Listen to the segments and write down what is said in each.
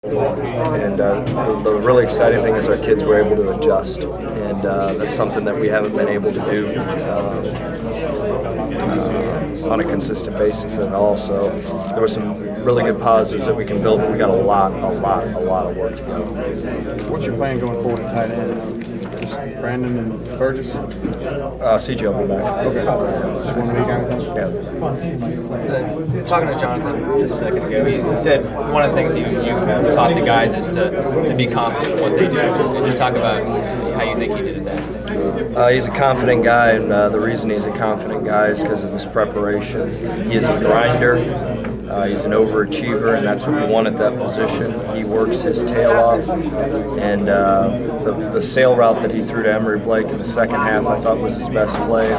And the really exciting thing is our kids were able to adjust, and that's something that we haven't been able to do on a consistent basis at all. So there were some really good positives that we can build, but we got a lot of work to go. What's your plan going forward in tight end? Just Brandon and Burgess? CJ will be back. Okay. Just 1 week out? Yeah. Talking to Jonathan just a second ago, he said one of the things you taught the guys is to be confident in what they do. And just talk about how you think he did that. He's a confident guy, and the reason he's a confident guy is because of his preparation. He is a grinder. He's an overachiever, and that's what we want at that position. He works his tail off, and the sail route that he threw to Emory Blake in the second half I thought was his best play.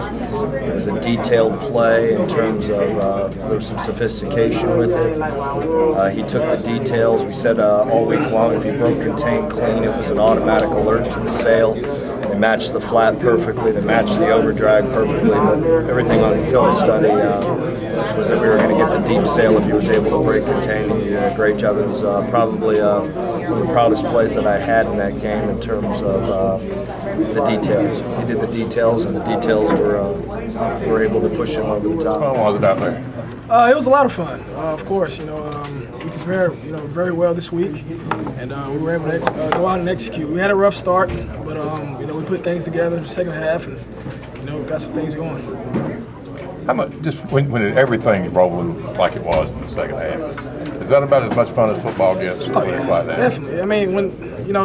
It was a detailed play in terms of there was some sophistication with it. He took the details. We said all week long if he broke contain clean, it was an automatic alert to the sail. They matched the flat perfectly, they matched the overdrag perfectly, but everything on film study was that we were going to get the deep sail if he was able to break contain. He did a great job. It was probably one of the proudest plays that I had in that game in terms of the details. He did the details, and the details were able to push him over the top. How was it out there? It was a lot of fun. Of course, we prepared, very well this week, and we were able to go out and execute. We had a rough start, but we put things together in the second half, and got some things going. How much? Just when everything rolled like it was in the second half, is that about as much fun as football gets? Oh, yeah, like that? Definitely. I mean, when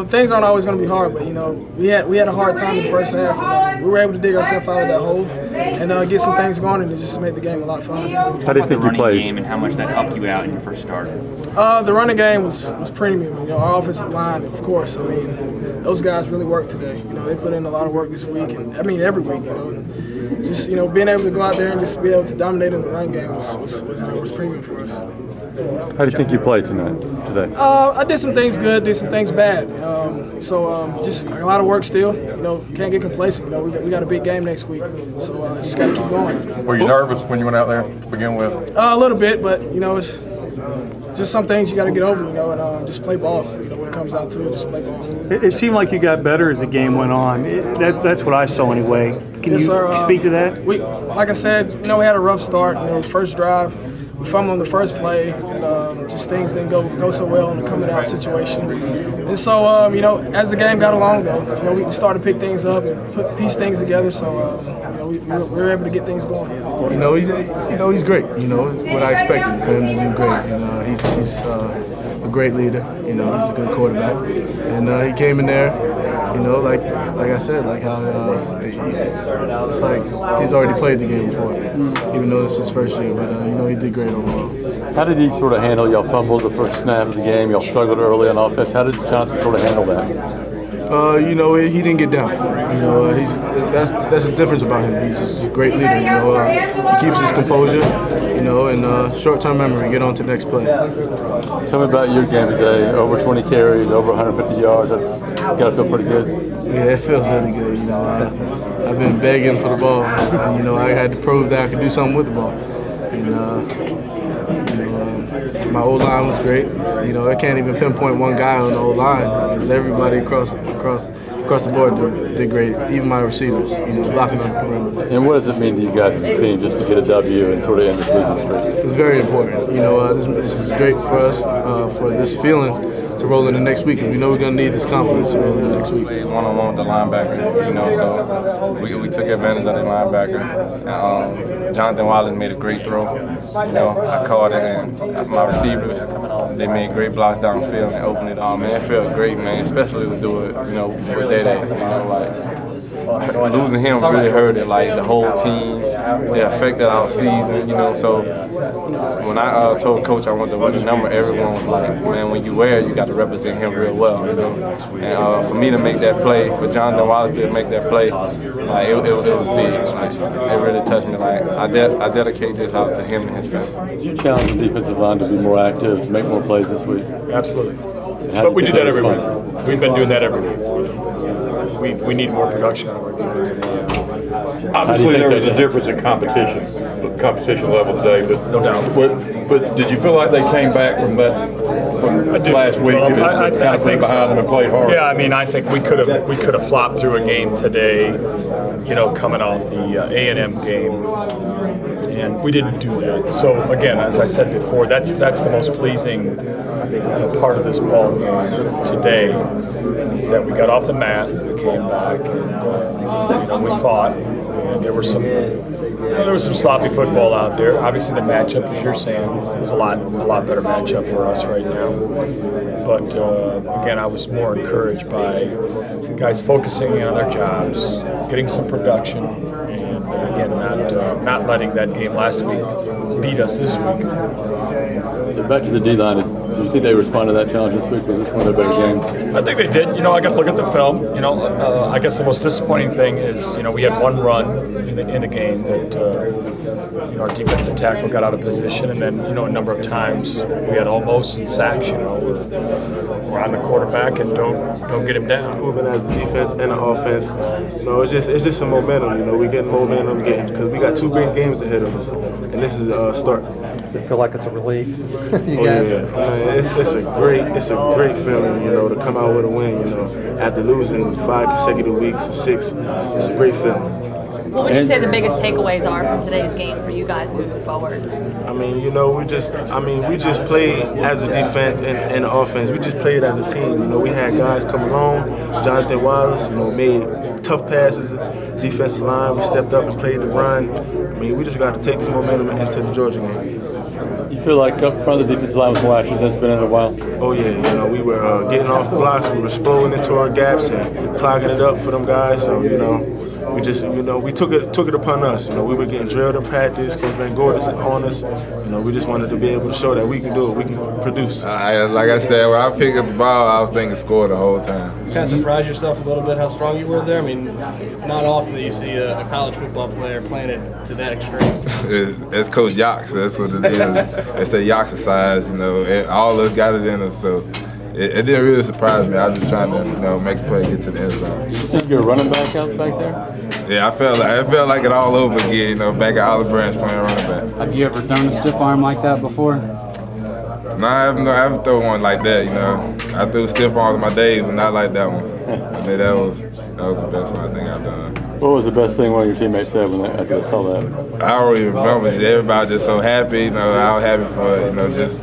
things aren't always going to be hard, but we had a hard time in the first half, and we were able to dig ourselves out of that hole and get some things going, and it just made the game a lot fun. How do you think you played? Game and how much that helped you out in your first start? The running game was premium. Our offensive line, of course. I mean, those guys really worked today. They put in a lot of work this week, and I mean every week. Just being able to go out there and just be able to dominate in the run game was premium for us. How do you think you played today? I did some things good, did some things bad. Just a lot of work still. Can't get complacent. We got a big game next week, so just got to keep going. Were you nervous when you went out there to begin with? A little bit, but it's just some things you got to get over. And just play ball. When it comes down to it, just play ball. It seemed like you got better as the game went on. That's what I saw anyway. Can you speak to that? Like I said, we had a rough start. The first drive, we fumbled on the first play, and just things didn't go so well in the coming out situation. And so, as the game got along, though, we started to pick things up and piece things together. So, we were able to get things going. He's great. What I expected for him to do great. He's a great leader. He's a good quarterback, and he came in there. Like I said, like how it's like he's already played the game before, even though this is his first year. But he did great overall. How did he sort of handle? Y'all fumbled the first snap of the game. Y'all struggled early on offense. How did Jonathan sort of handle that? He didn't get down. That's the difference about him. He's just a great leader. He keeps his composure. And short-term memory. Get on to the next play. Tell me about your game today. Over 20 carries, over 150 yards. That's got to feel pretty good. Yeah, it feels really good. I've been begging for the ball. And, I had to prove that I could do something with the ball. And my O-line was great. I can't even pinpoint one guy on the O-line because everybody across the board did great. Even my receivers, blocking on the perimeter. And what does it mean to you guys as a team just to get a W and sort of end this losing streak? It's very important. This is great for us for this feeling to roll in the next week, and we know we're going to need this confidence to roll in the next week. One-on-one with the linebacker, so we took advantage of the linebacker. Jonathan Wallace made a great throw. I caught it, and my receivers, they made great blocks downfield and opened it all. Man, it felt great, man, especially to do it, for Daren. Losing him really hurt it, like the whole team. It affected our season, so when I told Coach I wanted to win the number, everyone was like, man, when you wear it, you got to represent him real well, And for me to make that play, for Jonathan Wallace to make that play, like it was big. Like, it really touched me. Like I dedicate this out to him and his family. You challenge the defensive line to be more active, to make more plays this week. Absolutely. But we do that every week. We've been doing that every week. We need more production out of our defense. Obviously, there was a difference in competition competition level today, but No doubt. But did you feel like they came back from last week and kind of played behind them and played hard? Yeah, I mean, I think we could have flopped through a game today, you know, coming off the A&M game, and we didn't do that. So again, as I said before, that's the most pleasing part of this ball game today, is that we got off the mat, we came back, and you know, we fought. And there was some sloppy football out there. Obviously, the matchup, as you're saying, was a lot better matchup for us right now. But again, I was more encouraged by guys focusing on their jobs, getting some production, and again, not letting that game last week beat us this week. So back to the D-line, do you think they responded to that challenge this week? Was this one of their better games? I think they did. You know, I got to look at the film. You know, I guess the most disappointing thing is, you know, we had one run in the game that, you know, our defensive tackle got out of position, and then, you know, a number of times we had almost in sacks. You know, we're on the quarterback and don't get him down. Moving as a defense and an offense, you know, it's just some momentum. You know, we getting momentum because we got 2 great games ahead of us, and this is a start. Does it feel like it's a relief? Oh yeah, man, it's a great feeling, you know, to come out with a win, you know, after losing 5 consecutive weeks or 6. It's a great feeling. What would you say the biggest takeaways are from today's game for you guys moving forward? I mean, you know, we just played as a defense and offense. We just played as a team. You know, we had guys come along. Jonathan Wallace, you know, made tough passes, defensive line. We stepped up and played the run. I mean, we just got to take this momentum into the Georgia game. You feel like up front the defensive line was more active than it's been in a while? Oh yeah, you know, we were getting off the blocks, we were exploding into our gaps and clogging it up for them guys. So, you know, we just, you know, we took it upon us. You know, we were getting drilled in practice. Coach VanGorder on us. You know, we just wanted to be able to show that we can do it. We can produce. Like I said, when I picked up the ball, I was thinking score the whole time. You kind of surprised yourself a little bit how strong you were there. I mean, it's not often that you see a college football player playing it to that extreme. It's Coach Yox. That's what it is. It's a Yox-size. You know, all of us got it in us. So it didn't really surprise me. I was just trying to, you know, make a play, get to the end zone. You think you're a running back out back there? Yeah, I felt like it all over again. You know, back at Olive Branch playing running back. Have you ever thrown a stiff arm like that before? No, I haven't thrown one like that. You know, I threw stiff arms in my days, but not like that one. I mean, that was the best one I think I've done. What was the best thing one of your teammates said after they saw that? I don't even remember. Everybody just so happy. You know, I was happy for, you know, just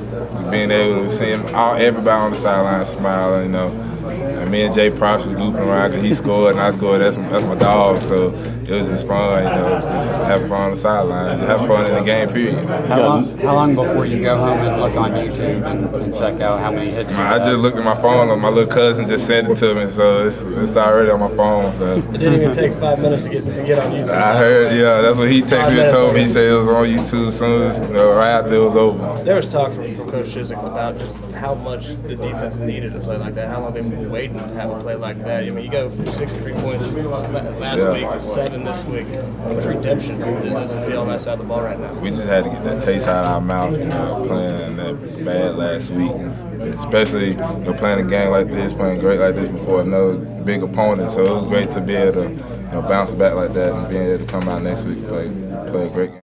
being able to see everybody on the sideline smiling. You know, and me and Jay Props was goofing around because he scored and I scored. That's my dog. So it was just fun. You know, just have fun on the sideline, just have fun in the game. Period. How long before you go home and look on YouTube and check out how many hits you I just looked at my phone, and my little cousin just sent it to me, so it's already on my phone. So. It didn't even take 5 minutes to get on YouTube. I heard, yeah, that's what he texted me and told me. He said it was on YouTube as soon as, you know, right after it was over. There was talk from Coach Chiswick about just how much the defense needed to play like that, how long they've been waiting to have a play like that. I mean, you go from 63 points last week to 7 this week. How much redemption does it feel on that side of the ball right now? We just had to get that taste out of our mouth, you know, playing that bad last week, and especially, you know, playing a game like this, playing great like this before another big opponent. So it was great to be able to, you know, bounce back like that and being able to come out next week and play a great game.